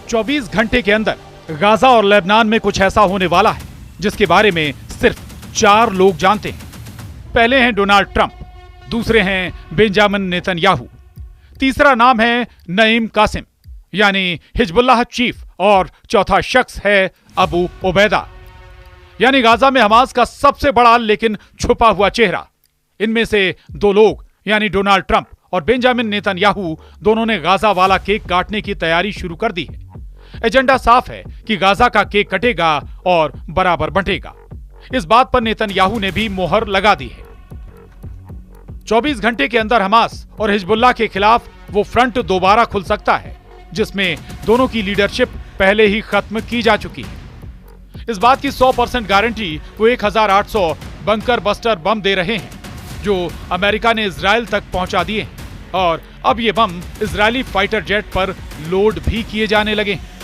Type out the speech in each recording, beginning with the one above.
24 घंटे के अंदर गाजा और लेबनान में कुछ ऐसा होने वाला है जिसके बारे में सिर्फ 4 लोग जानते हैं। पहले हैं डोनाल्ड ट्रंप, दूसरे हैं बेंजामिन नेतन्याहू, तीसरा नाम है नईम कासिम यानी हिजबुल्लाह चीफ और चौथा शख्स है अबू उबैदा यानी गाजा में हमास का सबसे बड़ा लेकिन छुपा हुआ चेहरा। इनमें से 2 लोग यानी डोनाल्ड ट्रंप और बेंजामिन नेतन्याहू दोनों ने गाजा वाला केक काटने की तैयारी शुरू कर दी है। एजेंडा साफ है कि गाजा का केक कटेगा और बराबर बंटेगा। इस बात पर नेतन्याहू ने भी मोहर लगा दी है। 24 घंटे के अंदर हमास और हिजबुल्लाह के खिलाफ वो फ्रंट दोबारा खुल सकता है जिसमें दोनों की लीडरशिप पहले ही खत्म की जा चुकी है। इस बात की 100% गारंटी वो 1800 बंकर बस्टर बम दे रहे हैं जो अमेरिका ने इजराइल तक पहुंचा दिए हैं और अब ये बम इजरायली फाइटर जेट पर लोड भी किए जाने लगे हैं।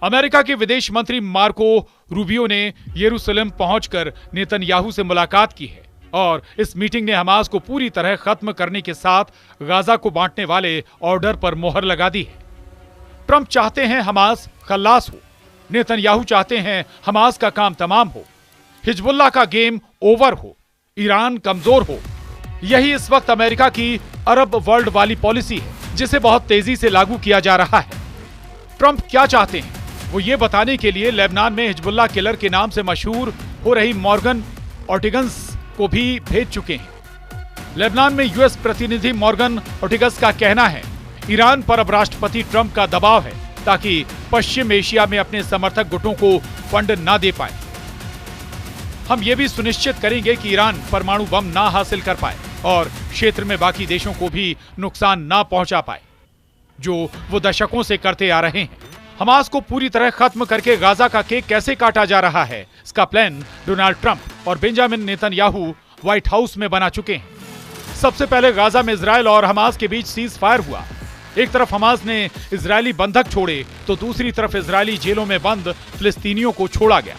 अमेरिका के विदेश मंत्री मार्को रूबियो ने यरूशलेम पहुंचकर नेतन्याहू से मुलाकात की है और इस मीटिंग ने हमास को पूरी तरह खत्म करने के साथ गाजा को बांटने वाले ऑर्डर पर मोहर लगा दी है। ट्रंप चाहते हैं हमास खल्लास हो, नेतन्याहू चाहते हैं हमास का काम तमाम हो, हिजबुल्लाह का गेम ओवर हो, ईरान कमजोर हो। यही इस वक्त अमेरिका की अरब वर्ल्ड वाली पॉलिसी है जिसे बहुत तेजी से लागू किया जा रहा है। ट्रंप क्या चाहते हैं वो ये बताने के लिए लेबनान में हिजबुल्लाह किलर के नाम से मशहूर हो रही मॉर्गन ऑर्टिगन्स को भी भेज चुके हैं। लेबनान में यूएस प्रतिनिधि मॉर्गन ऑर्टिगस का कहना है ईरान पर अब राष्ट्रपति ट्रंप का दबाव है ताकि पश्चिम एशिया में अपने समर्थक गुटों को फंड ना दे पाए। हम ये भी सुनिश्चित करेंगे कि ईरान परमाणु बम ना हासिल कर पाए और क्षेत्र में बाकी देशों को भी नुकसान ना पहुंचा पाए जो वो दशकों से करते आ रहे हैं। हमास को पूरी तरह खत्म करके गाजा का केक कैसे काटा जा रहा है इसका प्लान डोनाल्ड ट्रंप और बेंजामिन नेतन्याहू व्हाइट हाउस में बना चुके हैं। सबसे पहले गाजा में इजराइल और हमास के बीच सीज फायर हुआ। एक तरफ हमास ने इजरायली बंधक छोड़े तो दूसरी तरफ इजरायली जेलों में बंद फिलिस्तीनियों को छोड़ा गया।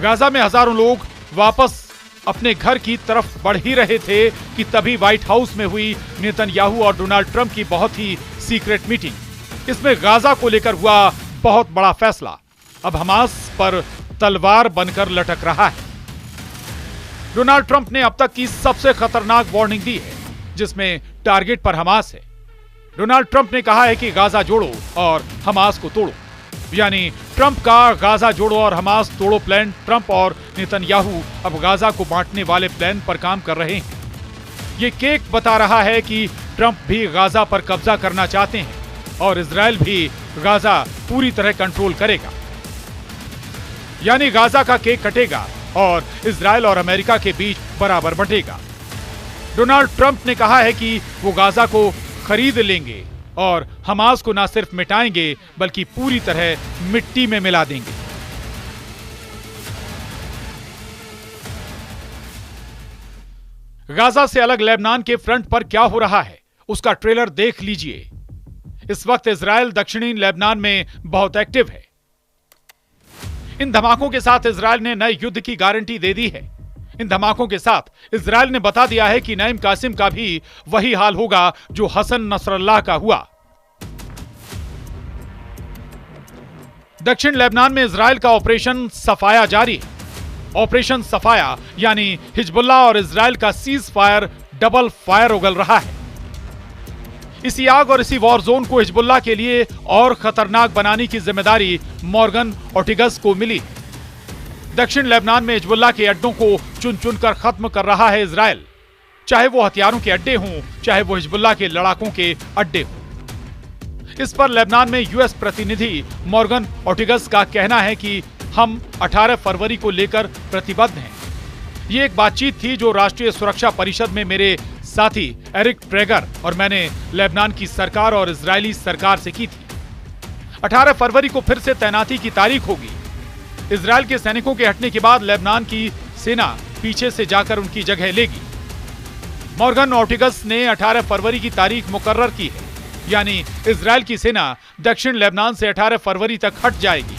गाजा में हजारों लोग वापस अपने घर की तरफ बढ़ ही रहे थे कि तभी व्हाइट हाउस में हुई नेतन्याहू और डोनाल्ड ट्रंप की बहुत ही सीक्रेट मीटिंग। इसमें गाजा को लेकर हुआ बहुत बड़ा फैसला अब हमास पर तलवार बनकर लटक रहा है। डोनाल्ड ट्रंप ने अब तक की सबसे खतरनाक वार्निंग दी है जिसमें टारगेट पर हमास है। डोनाल्ड ट्रंप ने कहा है कि गाजा जोड़ो और हमास को तोड़ो, यानी ट्रंप का गाजा जोड़ो और हमास तोड़ो प्लान ट्रंप और नेतन्याहू अब गाजा को बांटने वाले प्लान पर काम कर रहे हैं। ये केक बता रहा है कि ट्रंप भी गाजा पर कब्जा करना चाहते हैं और इजराइल भी गाजा पूरी तरह कंट्रोल करेगा, यानी गाजा का केक कटेगा और इजराइल और अमेरिका के बीच बराबर बंटेगा। डोनाल्ड ट्रंप ने कहा है कि वो गाजा को खरीद लेंगे और हमास को न सिर्फ मिटाएंगे बल्कि पूरी तरह मिट्टी में मिला देंगे। गाजा से अलग लेबनान के फ्रंट पर क्या हो रहा है उसका ट्रेलर देख लीजिए। इस वक्त इजराइल दक्षिणी लेबनान में बहुत एक्टिव है। इन धमाकों के साथ इजराइल ने नए युद्ध की गारंटी दे दी है। इन धमाकों के साथ इजराइल ने बता दिया है कि नईम कासिम का भी वही हाल होगा जो हसन नसरल्लाह का हुआ। दक्षिण लेबनान में इजराइल का ऑपरेशन सफाया जारी है। ऑपरेशन सफाया यानी हिजबुल्लाह और इजराइल का सीज फायर डबल फायर उगल रहा है। इसी आग और इसी वॉर जोन को हिजबुल्लाह के लिए और खतरनाक बनाने की जिम्मेदारी मॉर्गन ऑर्टिगस को मिली। दक्षिण लेबनान में हिजबुल्लाह के अड्डों को चुन चुनकर खत्म कर रहा है इजराइल, चाहे वो हथियारों के अड्डे हों चाहे वो हिजबुल्लाह के लड़ाकों के अड्डे हों। इस पर लेबनान में यूएस प्रतिनिधि मॉर्गन ऑर्टिगस का कहना है कि हम 18 फरवरी को लेकर प्रतिबद्ध हैं। ये एक बातचीत थी जो राष्ट्रीय सुरक्षा परिषद में मेरे साथी एरिक ट्रेगर और मैंने लेबनान की सरकार और इजरायली सरकार से की थी। 18 फरवरी को फिर से तैनाती की तारीख होगी। इजरायल के सैनिकों के हटने के बाद लेबनान की सेना पीछे से जाकर उनकी जगह लेगी। मॉर्गन ऑर्टिगस ने 18 फरवरी की तारीख मुकर्रर की है, यानी इजरायल की सेना दक्षिण लेबनान से 18 फरवरी तक हट जाएगी।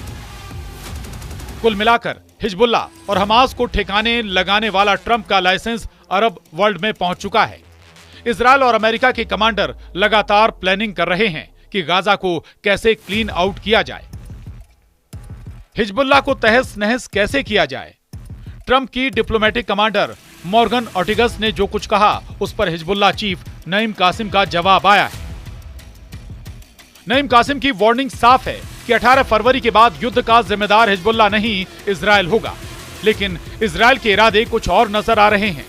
कुल मिलाकर हिजबुल्लाह और हमास को ठिकाने लगाने वाला ट्रंप का लाइसेंस अरब वर्ल्ड में पहुंच चुका है। इजरायल और अमेरिका के कमांडर लगातार प्लानिंग कर रहे हैं कि गाजा को कैसे क्लीन आउट किया जाए, हिजबुल्लाह को तहस नहस कैसे किया जाए। ट्रंप की डिप्लोमेटिक कमांडर मॉर्गन ऑर्टिगस ने जो कुछ कहा उस पर हिजबुल्लाह चीफ नईम कासिम का जवाब आया है। नईम कासिम की वार्निंग साफ है कि 18 फरवरी के बाद युद्ध का जिम्मेदार हिजबुल्लाह नहीं, इजराइल होगा। लेकिन इजराइल के इरादे कुछ और नजर आ रहे हैं।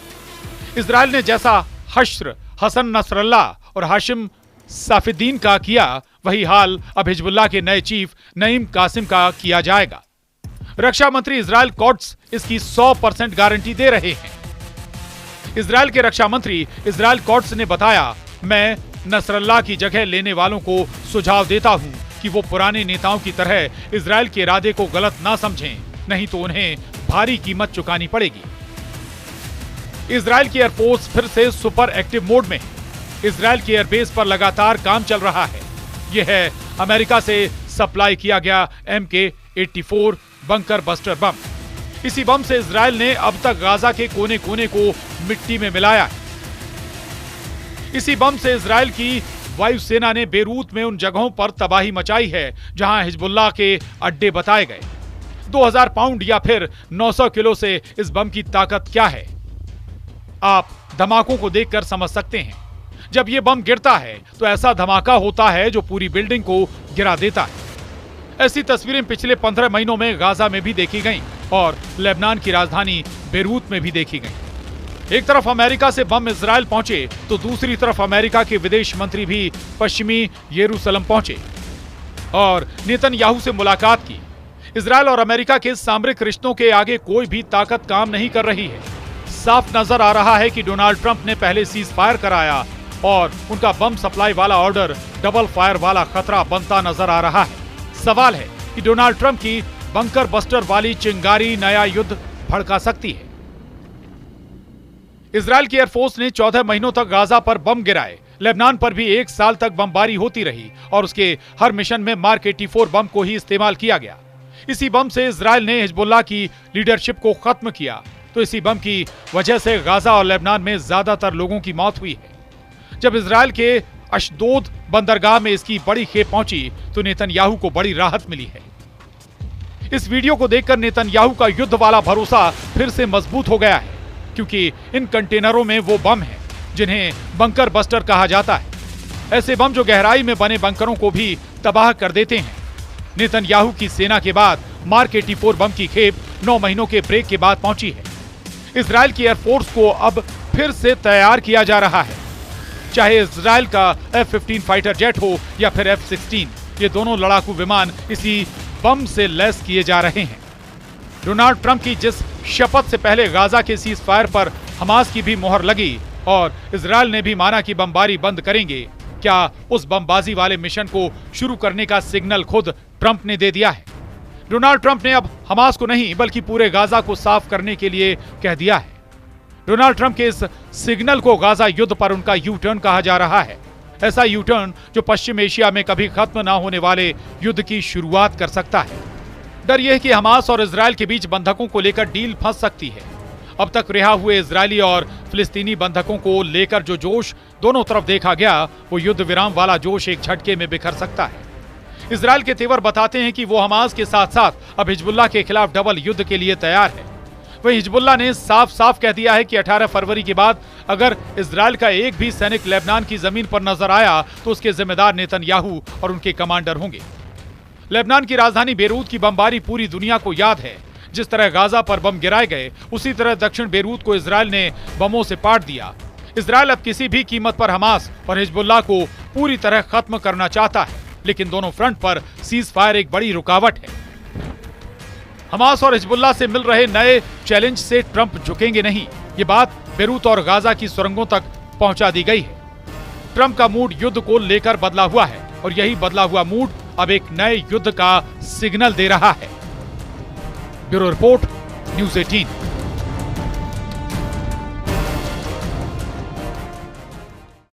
इजराइल ने जैसा हश्र हसन नसरल्लाह और हाशिम साफिद्दीन का किया, वही हाल अब हिजबुल्लाह के नए चीफ नईम कासिम का किया जाएगा। रक्षा मंत्री इजराइल कॉट्स इसकी 100% गारंटी दे रहे हैं। इजराइल के रक्षा मंत्री इजराइल कॉट्स ने बताया, मैं नसरल्लाह की जगह लेने वालों को सुझाव देता हूं कि वो पुराने नेताओं की तरह इजराइल के इरादे को गलत ना समझें, नहीं तो उन्हें भारी कीमत चुकानी पड़ेगी। इजराइल की एयरफोर्स फिर से सुपर एक्टिव मोड में है। इजराइल की एयरबेस पर लगातार काम चल रहा है। यह है अमेरिका से सप्लाई किया गया MK-84 बंकर बस्टर बम। इसी बम से इजराइल ने अब तक गाजा के कोने कोने को मिट्टी में मिलाया है। इसी बम से इजराइल की वायुसेना ने बेरूत में उन जगहों पर तबाही मचाई है जहां हिजबुल्लाह के अड्डे बताए गए। 2000 पाउंड या फिर 900 किलो से इस बम की ताकत क्या है, आप धमाकों को देखकर समझ सकते हैं। जब यह बम गिरता है तो ऐसा धमाका होता है जो पूरी बिल्डिंग को गिरा देता है। ऐसी तस्वीरें पिछले 15 महीनों में गाजा में भी देखी गईं और लेबनान की राजधानी बेरूत में भी देखी गईं। एक तरफ अमेरिका से बम इजराइल पहुंचे तो दूसरी तरफ अमेरिका के विदेश मंत्री भी पश्चिमी यरूशलेम पहुंचे और नेतन्याहू से मुलाकात की। इजराइल और अमेरिका के सामरिक रिश्तों के आगे कोई भी ताकत काम नहीं कर रही है। साफ नजर आ रहा है कि डोनाल्ड ट्रंप ने पहले सीज फायर कराया और उनका बम सप्लाई वाला ऑर्डर डबल फायर वाला खतरा बनता नजर आ रहा है। सवाल है कि डोनाल्ड ट्रंप की बंकर बस्टर वाली चिंगारी नया युद्ध भड़का सकती है। इजराइल की एयरफोर्स ने 14 महीनों तक गाजा पर बम गिराए। लेबनान पर भी 1 साल तक बमबारी होती रही और उसके हर मिशन में मार्क 84 बम को ही इस्तेमाल किया गया। इसी बम से इजराइल ने हिजबुल्लाह की लीडरशिप को खत्म किया। तो इसी बम की वजह से गाजा और लेबनान में ज्यादातर लोगों की मौत हुई है। जब इजराइल के अशदोद बंदरगाह में इसकी बड़ी खेप पहुंची तो नेतन्याहू को बड़ी राहत मिली है। इस वीडियो को देखकर नेतन्याहू का युद्ध वाला भरोसा फिर से मजबूत हो गया है, क्योंकि इन कंटेनरों में वो बम हैं जिन्हें बंकर बस्टर कहा जाता है। ऐसे बम जो गहराई में बने बंकरों को भी तबाह कर देते हैं। नेतन्याहू की सेना के बाद मार्क 84 बम की खेप 9 महीनों के ब्रेक के बाद पहुंची है। इजराइल की एयरफोर्स को अब फिर से तैयार किया जा रहा है। चाहे इजराइल का F-15 फाइटर जेट हो या फिर F-16, ये दोनों लड़ाकू विमान इसी बम से लैस किए जा रहे हैं। डोनाल्ड ट्रंप की जिस शपथ से पहले गाजा के सीज फायर पर हमास की भी मोहर लगी और इजराइल ने भी माना कि बमबारी बंद करेंगे, क्या उस बमबाजी वाले मिशन को शुरू करने का सिग्नल खुद ट्रंप ने दे दिया है? डोनाल्ड ट्रंप ने अब हमास को नहीं बल्कि पूरे गाजा को साफ करने के लिए कह दिया है। डोनाल्ड ट्रंप के इस सिग्नल को गाजा युद्ध पर उनका यू टर्न कहा जा रहा है। ऐसा यू टर्न जो पश्चिम एशिया में कभी खत्म ना होने वाले युद्ध की शुरुआत कर सकता है। डर यह कि हमास और इजराइल के बीच बंधकों को लेकर डील फंस सकती है। अब तक रिहा हुए इजरायली और फिलिस्तीनी बंधकों को लेकर जो जोश दोनों तरफ देखा गया, वो युद्ध विराम वाला जोश एक झटके में बिखर सकता है। इजराइल के तेवर बताते हैं कि वो हमास के साथ साथ अब हिजबुल्लाह के खिलाफ डबल युद्ध के लिए तैयार है। वहीं हिजबुल्लाह ने साफ साफ कह दिया है कि 18 फरवरी के बाद अगर इजराइल का एक भी सैनिक लेबनान की जमीन पर नजर आया तो उसके जिम्मेदार नेतन्याहू और उनके कमांडर होंगे। लेबनान की राजधानी बेरूत की बमबारी पूरी दुनिया को याद है। जिस तरह गाजा पर बम गिराए गए, उसी तरह दक्षिण बेरूत को इजराइल ने बमों से पाट दिया। इजराइल अब किसी भी कीमत पर हमास और हिजबुल्लाह को पूरी तरह खत्म करना चाहता है, लेकिन दोनों फ्रंट पर सीज फायर एक बड़ी रुकावट है। हमास और हिजबुल्लाह से मिल रहे नए चैलेंज से ट्रंप झुकेंगे नहीं, ये बात बेरूत और गाजा की सुरंगों तक पहुंचा दी गई है। ट्रंप का मूड युद्ध को लेकर बदला हुआ है और यही बदला हुआ मूड अब एक नए युद्ध का सिग्नल दे रहा है। Bureau report, news 18।